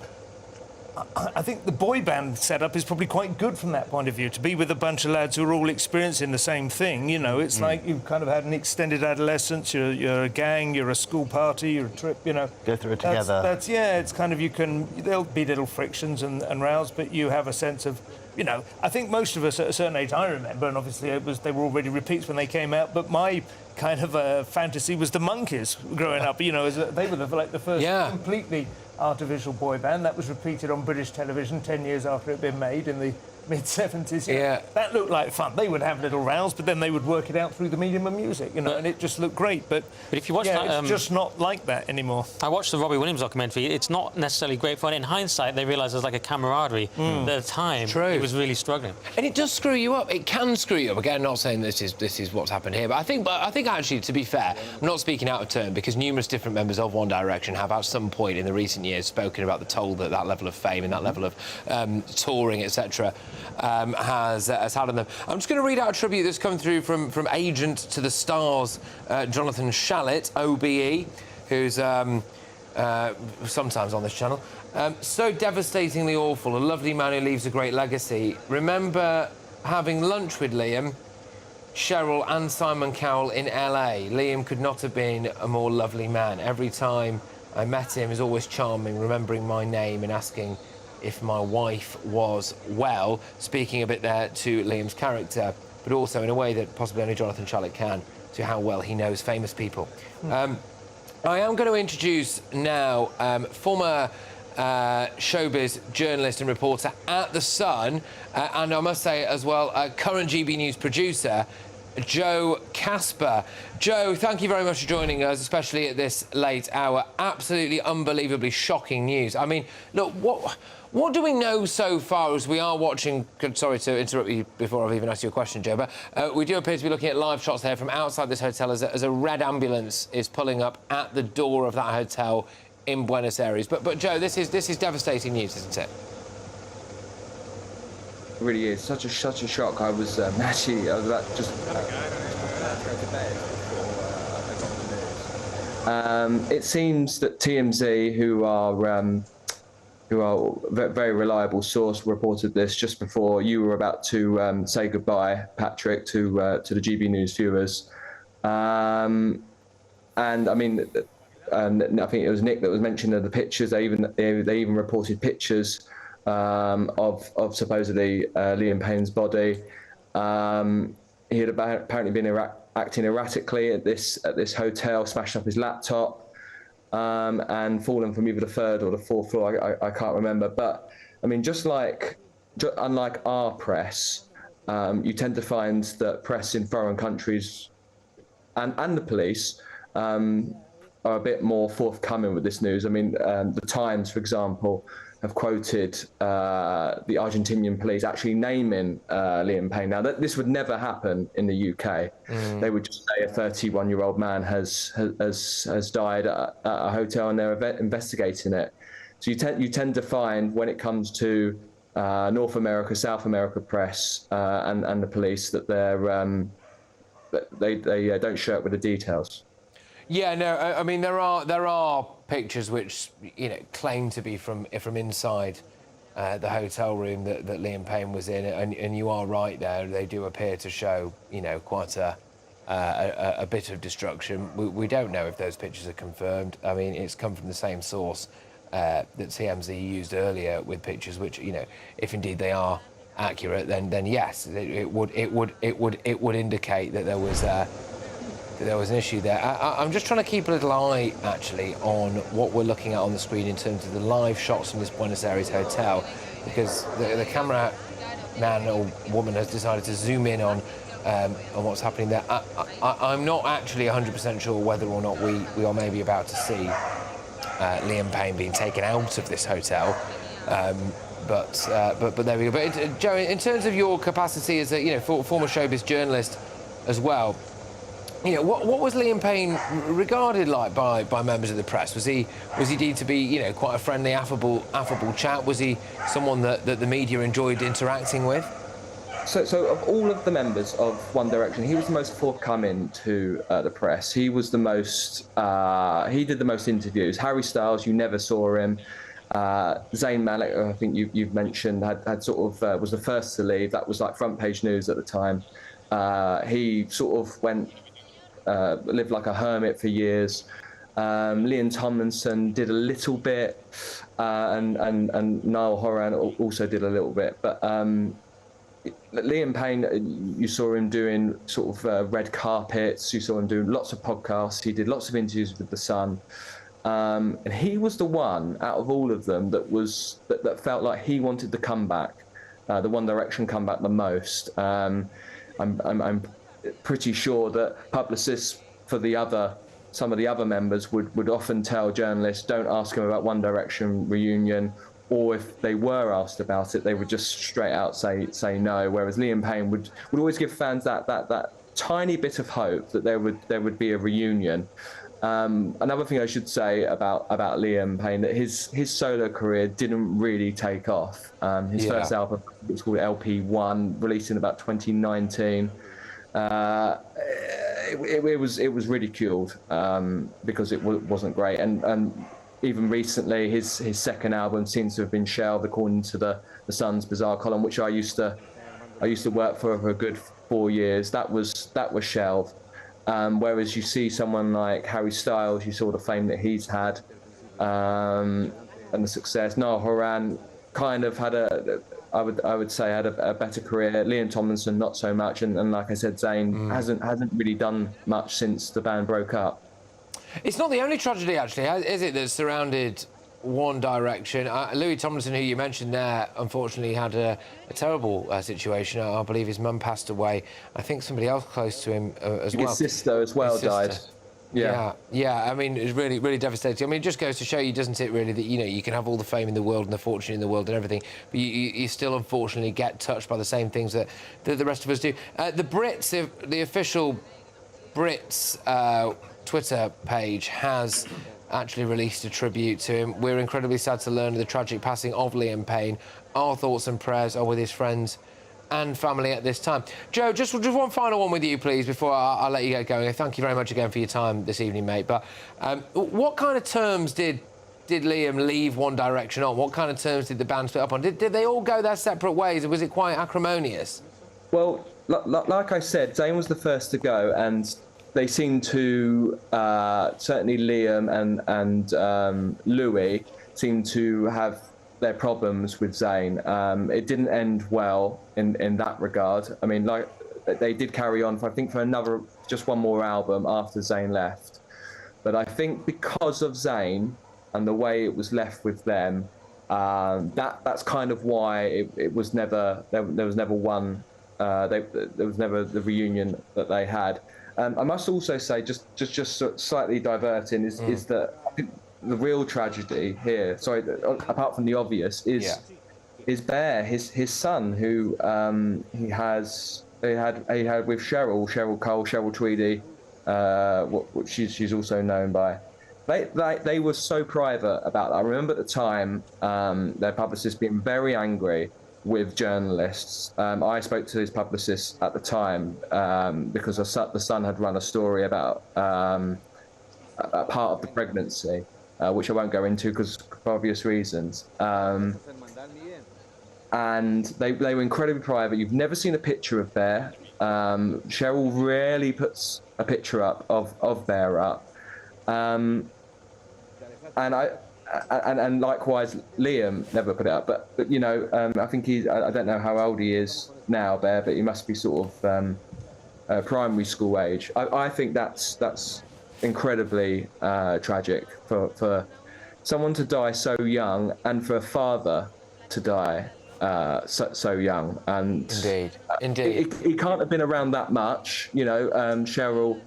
I think the boy band setup is probably quite good from that point of view, to be with a bunch of lads who are all experiencing the same thing. You know, it's like you've kind of had an extended adolescence, you're a gang, you're a school party, you're a trip, you know. Go through it together. It's kind of, there'll be little frictions and rows, but you have a sense of, you know, I think most of us at a certain age, I remember, and obviously they were already repeats when they came out, but my kind of fantasy was the Monkees growing up, you know, they were the first completely artificial boy band. That was repeated on British television 10 years after it had been made in the mid-70s. Yeah. That looked like fun. They would have little rows, but then they would work it out through the medium of music, you know, and it just looked great. But if you watch that, it's just not like that anymore. I watched the Robbie Williams documentary. It's not necessarily great fun. In hindsight, they realise there's like a camaraderie. At the time, it was really struggling. And it does screw you up. It can screw you up. Again, not saying this is what's happened here, but I think actually, to be fair, I'm not speaking out of turn, because numerous different members of One Direction have at some point in the recent years spoken about the toll that level of fame and that level of touring, etc. Has had on them. I'm just going to read out a tribute that's come through from Agent to the Stars, Jonathan Shalit, OBE, who's sometimes on this channel. So devastatingly awful, a lovely man who leaves a great legacy. Remember having lunch with Liam, Cheryl and Simon Cowell in LA. Liam could not have been a more lovely man. Every time I met him, he was always charming, remembering my name and asking if my wife was well, speaking a bit there to Liam's character, but also in a way that possibly only Jonathan Shalit can, to how well he knows famous people. I am going to introduce now former showbiz journalist and reporter at The Sun, and I must say as well, current GB News producer, Joe Casper. Joe, thank you very much for joining us, especially at this late hour. Absolutely unbelievably shocking news. I mean, look, What do we know so far as we are watching? Sorry to interrupt you before I've even asked you a question, Joe, but we do appear to be looking at live shots there from outside this hotel as a red ambulance is pulling up at the door of that hotel in Buenos Aires. But Joe, this is devastating news, isn't it? It really is such a shock. I was actually about just it seems that TMZ, who are a very reliable source, reported this just before you were about to say goodbye, Patrick, to the GBNews viewers. And I mean, I think it was Nick that was mentioning the pictures. They even reported pictures of supposedly Liam Payne's body. He had apparently been acting erratically at this hotel, smashed up his laptop. And fallen from either the third or the fourth floor, I can't remember. But I mean, unlike our press, you tend to find that press in foreign countries and the police are a bit more forthcoming with this news. I mean, the Times, for example, have quoted the Argentinian police actually naming Liam Payne. Now, this would never happen in the UK. They would just say a 31-year-old man has died at a hotel and they're investigating it. So you tend to find when it comes to North America, South America press and the police that they don't shirk with the details. Yeah, no, I mean there are pictures which claim to be from inside the hotel room that Liam Payne was in, and you are right there. They do appear to show quite a bit of destruction. We don't know if those pictures are confirmed. I mean, it's come from the same source that TMZ used earlier with pictures which if indeed they are accurate, then yes, it would indicate that there was an issue there. I'm just trying to keep a little eye, actually, on what we're looking at on the screen in terms of the live shots from this Buenos Aires hotel, because the camera man or woman has decided to zoom in on what's happening there. I'm not actually 100% sure whether or not we are maybe about to see Liam Payne being taken out of this hotel. But there we go. But Joe, in terms of your capacity as a former showbiz journalist as well, what was Liam Payne regarded like by members of the press? Was he deemed to be quite a friendly, affable chap? Was he someone that the media enjoyed interacting with? So of all of the members of One Direction, he was the most forthcoming to the press. He was the most. He did the most interviews. Harry Styles, you never saw him. Zayn Malik, I think you've mentioned, had sort of was the first to leave. That was like front page news at the time. He sort of lived like a hermit for years. Liam Tomlinson did a little bit, and Niall Horan also did a little bit. But Liam Payne, you saw him doing sort of red carpets. You saw him doing lots of podcasts. He did lots of interviews with The Sun. And he was the one out of all of them that felt like he wanted the comeback, the One Direction comeback the most. I'm pretty sure that publicists for some of the other members would often tell journalists, don't ask them about One Direction reunion, or if they were asked about it, they would just straight out say no. Whereas Liam Payne would always give fans that tiny bit of hope that there would be a reunion. Another thing I should say about Liam Payne, that his solo career didn't really take off. His first album, it was called LP1, released in about 2019. It was ridiculed because it wasn't great, and even recently his second album seems to have been shelved, according to the Sun's Bizarre column, which I used to work for a good 4 years. That was shelved. Whereas you see someone like Harry Styles, you saw the fame that he's had and the success. Niall Horan kind of had I would say had a better career. Liam Tomlinson not so much, and like I said, Zayn hasn't really done much since the band broke up. It's not the only tragedy, actually, is it, that's surrounded One Direction? Louis Tomlinson, who you mentioned there, unfortunately had a terrible situation. I believe his mum passed away. I think somebody else close to him as well. His sister as well died. Yeah. I mean, it's really, really devastating. I mean, it just goes to show you, doesn't it, really, that, you know, you can have all the fame in the world and the fortune in the world and everything, but you still, unfortunately, get touched by the same things that the rest of us do. The Brits, the official Brits Twitter page has actually released a tribute to him. We're incredibly sad to learn of the tragic passing of Liam Payne. Our thoughts and prayers are with his friends and family at this time. Joe, just one final one with you, please, before I'll let you get going. Thank you very much again for your time this evening, mate. But what kind of terms did Liam leave One Direction on? What kind of terms did the band split up on? Did they all go their separate ways, or was it quite acrimonious? Well, like I said, Zayn was the first to go, and they seem to, certainly Liam and Louis, seem to have their problems with Zayn. It didn't end well in that regard. I mean, like, they did carry on, I think, for just one more album after Zayn left. But I think because of Zayn and the way it was left with them, that's kind of why it was never, there was never one, there was never the reunion that they had. I must also say, just slightly diverting, is that I think the real tragedy here, sorry, apart from the obvious, is Bear, his son, who he had with Cheryl Cole, Cheryl Tweedy, what she's also known by. They were so private about that. I remember at the time their publicist being very angry with journalists. I spoke to his publicist at the time because the Sun had run a story about a part of the pregnancy, which I won't go into because for obvious reasons. And they were incredibly private. You've never seen a picture of Bear. Cheryl rarely puts a picture up of Bear up. And likewise, Liam never put it up. But you know, I think I don't know how old he is now, Bear, but he must be sort of primary school age. I think that's incredibly tragic for someone to die so young, and for a father to die so young. And indeed, he can't have been around that much. You know, Cheryl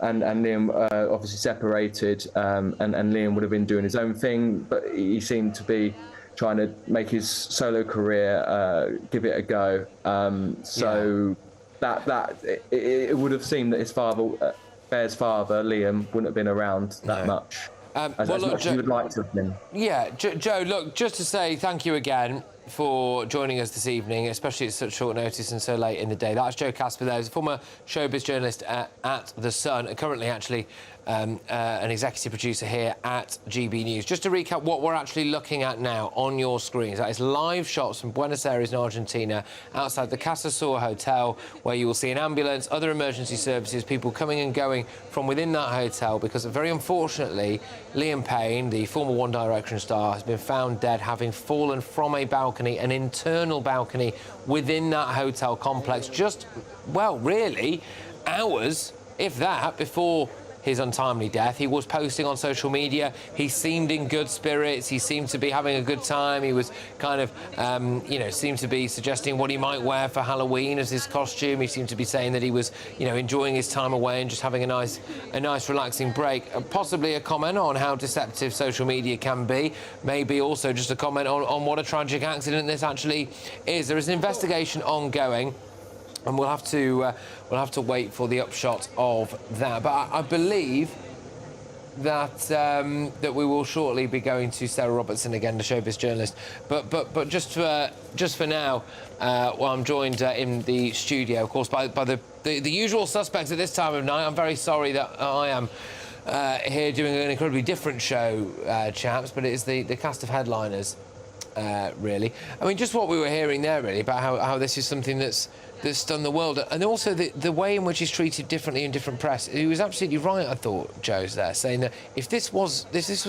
and Liam obviously separated, and Liam would have been doing his own thing, but he seemed to be trying to make his solo career, give it a go. It would have seemed that his father, Bear's father, Liam, wouldn't have been around that much. As much as he would like to have been. Yeah, Joe, look, just to say thank you again for joining us this evening, especially at such short notice and so late in the day. That's Joe Casper there. He's a former showbiz journalist at The Sun, and currently actually an executive producer here at GB News. Just to recap what we're actually looking at now on your screens, that is live shots from Buenos Aires in Argentina, outside the Casa Sur Hotel, where you will see an ambulance, other emergency services, people coming and going from within that hotel, because very unfortunately, Liam Payne, the former One Direction star, has been found dead, having fallen from a balcony, an internal balcony within that hotel complex, just, well, really, hours, if that, before his untimely death. He was posting on social media. He seemed in good spirits. He seemed to be having a good time. He was kind of, seemed to be suggesting what he might wear for Halloween as his costume. He seemed to be saying that he was, enjoying his time away and just having a nice relaxing break. Possibly a comment on how deceptive social media can be. Maybe also just a comment on what a tragic accident this actually is. There is an investigation ongoing, and we'll have to wait for the upshot of that. But I believe that that we will shortly be going to Sarah Robertson again, the showbiz journalist. But just for now, I'm joined in the studio, of course, by the usual suspects at this time of night. I'm very sorry that I am here doing an incredibly different show, chaps, but it is the cast of headliners. Really, I mean, just what we were hearing there, really, about how this is something that's stunned the world, and also the way in which he's treated differently in different press. He was absolutely right, I thought, Joe's there, saying that if this was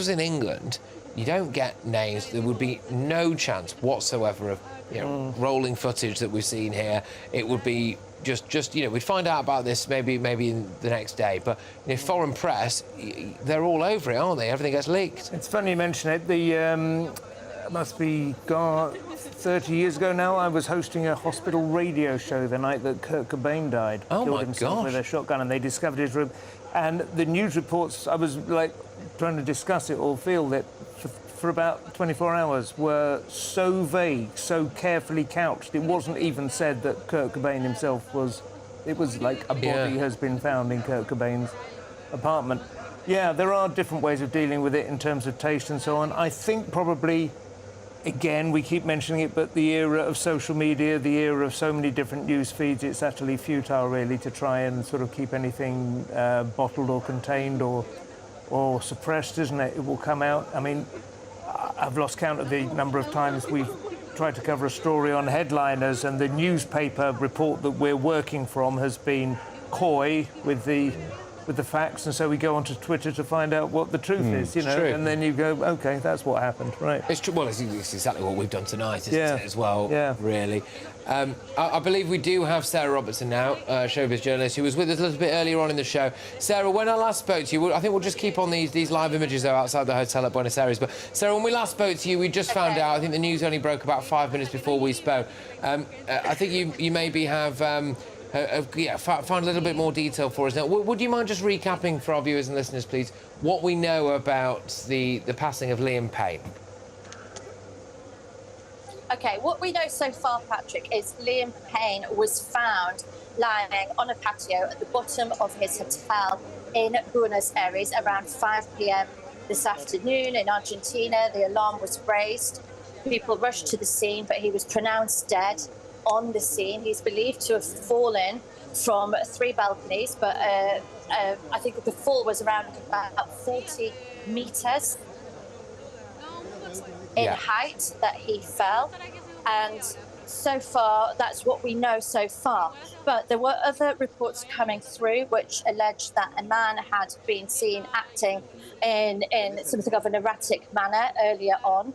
in England, you don't get names. There would be no chance whatsoever of rolling footage that we've seen here. It would be just we'd find out about this maybe in the next day, but foreign press, they're all over it, aren't they? Everything gets leaked. It's funny you mention it. The must be 30 years ago now, I was hosting a hospital radio show the night that Kurt Cobain died. Oh, Killed my himself gosh. with a shotgun, and they discovered his room. And the news reports, I was like trying to discuss it or feel that for about 24 hours were so vague, so carefully couched. It wasn't even said that Kurt Cobain himself was, it was like a body has been found in Kurt Cobain's apartment. Yeah, there are different ways of dealing with it in terms of taste and so on. I think probably, again, we keep mentioning it, but the era of social media, the era of so many different news feeds, it's actually futile, really, to try and sort of keep anything bottled or contained or suppressed, isn't it? It will come out. I mean, I've lost count of the number of times we've tried to cover a story on headliners and the newspaper report that we're working from has been coy with the facts, and so we go onto Twitter to find out what the truth is, you know, true. and then you go, OK, that's what happened, right. It's true. Well, it's exactly what we've done tonight, isn't it, as well, really. I believe we do have Sarah Robertson now, showbiz journalist, who was with us a little bit earlier on in the show. Sarah, when I last spoke to you, I think we'll just keep on these live images, though, outside the hotel at Buenos Aires. But, Sarah, when we last spoke to you, we just found out, I think the news only broke about 5 minutes before we spoke. I think you maybe have... find a little bit more detail for us now. Would you mind just recapping for our viewers and listeners, please, what we know about the passing of Liam Payne? OK, what we know so far, Patrick, is Liam Payne was found lying on a patio at the bottom of his hotel in Buenos Aires around 5 p.m. this afternoon in Argentina. The alarm was raised. People rushed to the scene, but he was pronounced dead on the scene. He's believed to have fallen from 3 balconies, but I think the fall was around about 40 metres in height that he fell. And so far, that's what we know so far. But there were other reports coming through which alleged that a man had been seen acting in something of an erratic manner earlier on.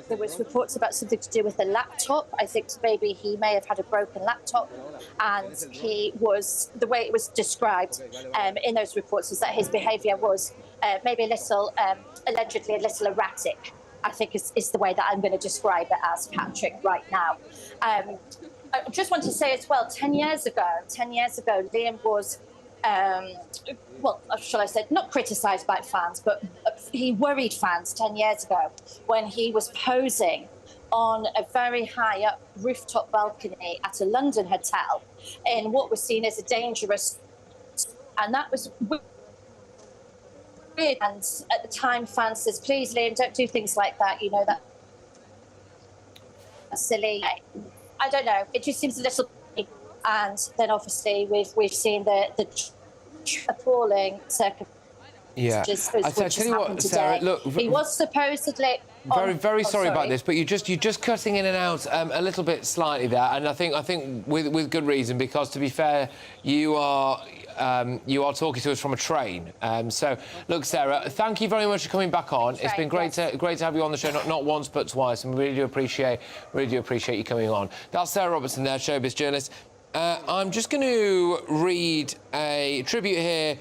There was reports about something to do with a laptop. I think maybe he may have had a broken laptop, and he was, the way it was described in those reports was that his behaviour was maybe a little, allegedly a little erratic, I think is the way that I'm going to describe it as, Patrick, right now. I just want to say as well, 10 years ago, Liam was, well, shall I say, not criticised by fans, but he worried fans 10 years ago when he was posing on a very high up rooftop balcony at a London hotel in what was seen as a dangerous, and that was weird. And at the time, fans says, please, Liam, don't do things like that, you know, that's silly. I don't know, it just seems a little, and then obviously we've seen the appalling circumstances. Yeah, I tell you what, Sarah, look, he was supposedly very sorry about this, but you're just cutting in and out a little bit slightly there, and I think with good reason, because to be fair, you are talking to us from a train. So look, Sarah, thank you very much for coming back on. It's been great to have you on the show, not once but twice, and we really do appreciate you coming on. That's Sarah Robertson there, showbiz journalist. I'm just going to read a tribute here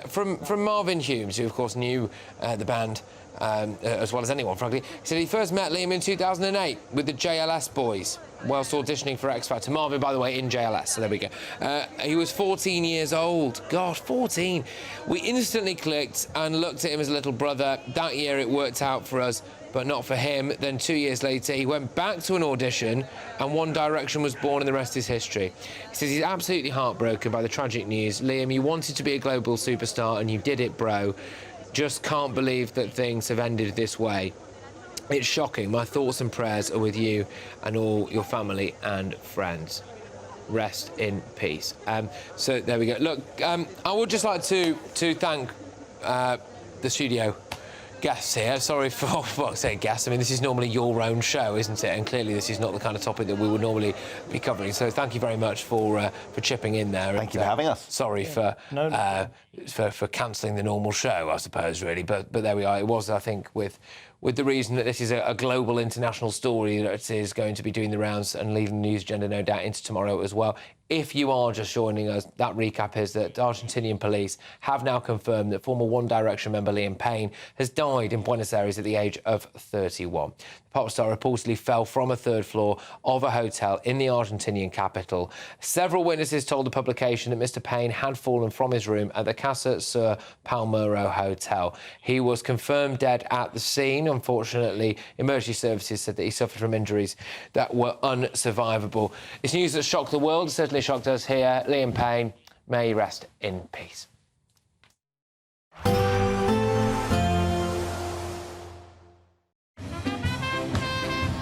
from Marvin Humes, who of course knew the band as well as anyone, frankly. He said he first met Liam in 2008 with the JLS boys whilst auditioning for X Factor. Marvin, by the way, in JLS, so there we go. He was 14 years old. God, 14. We instantly clicked and looked at him as a little brother. That year it worked out for us, but not for him. Then 2 years later, he went back to an audition and One Direction was born, and the rest is history. He says he's absolutely heartbroken by the tragic news. Liam, you wanted to be a global superstar and you did it, bro. Just can't believe that things have ended this way. It's shocking. My thoughts and prayers are with you and all your family and friends. Rest in peace. So there we go. Look, I would just like to thank the studio guests here. Sorry for saying guests. I mean, this is normally your own show, isn't it? And clearly this is not the kind of topic that we would normally be covering. So thank you very much for chipping in there. Thank you for having us. Sorry for cancelling the normal show, I suppose, really. But there we are. It was, I think, with with the reason that this is a global international story that is going to be doing the rounds and leading the news agenda, no doubt, into tomorrow as well. If you are just joining us, that recap is that Argentinian police have now confirmed that former One Direction member Liam Payne has died in Buenos Aires at the age of 31. The pop star reportedly fell from a third floor of a hotel in the Argentinian capital. Several witnesses told the publication that Mr. Payne had fallen from his room at the Casa Sur Palmero Hotel. He was confirmed dead at the scene. Unfortunately, emergency services said that he suffered from injuries that were unsurvivable. It's news that shocked the world, certainly shocked us here. Liam Payne, may he rest in peace.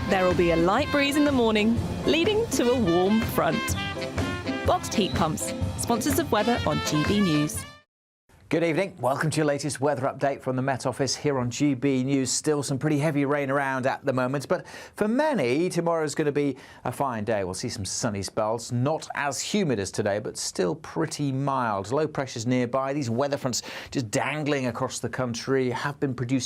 There will be a light breeze in the morning, leading to a warm front. Boxed heat pumps, sponsors of weather on GB News. Good evening. Welcome to your latest weather update from the Met Office here on GB News. Still some pretty heavy rain around at the moment, but for many, tomorrow's going to be a fine day. We'll see some sunny spells, not as humid as today, but still pretty mild. Low pressures nearby. These weather fronts just dangling across the country have been producing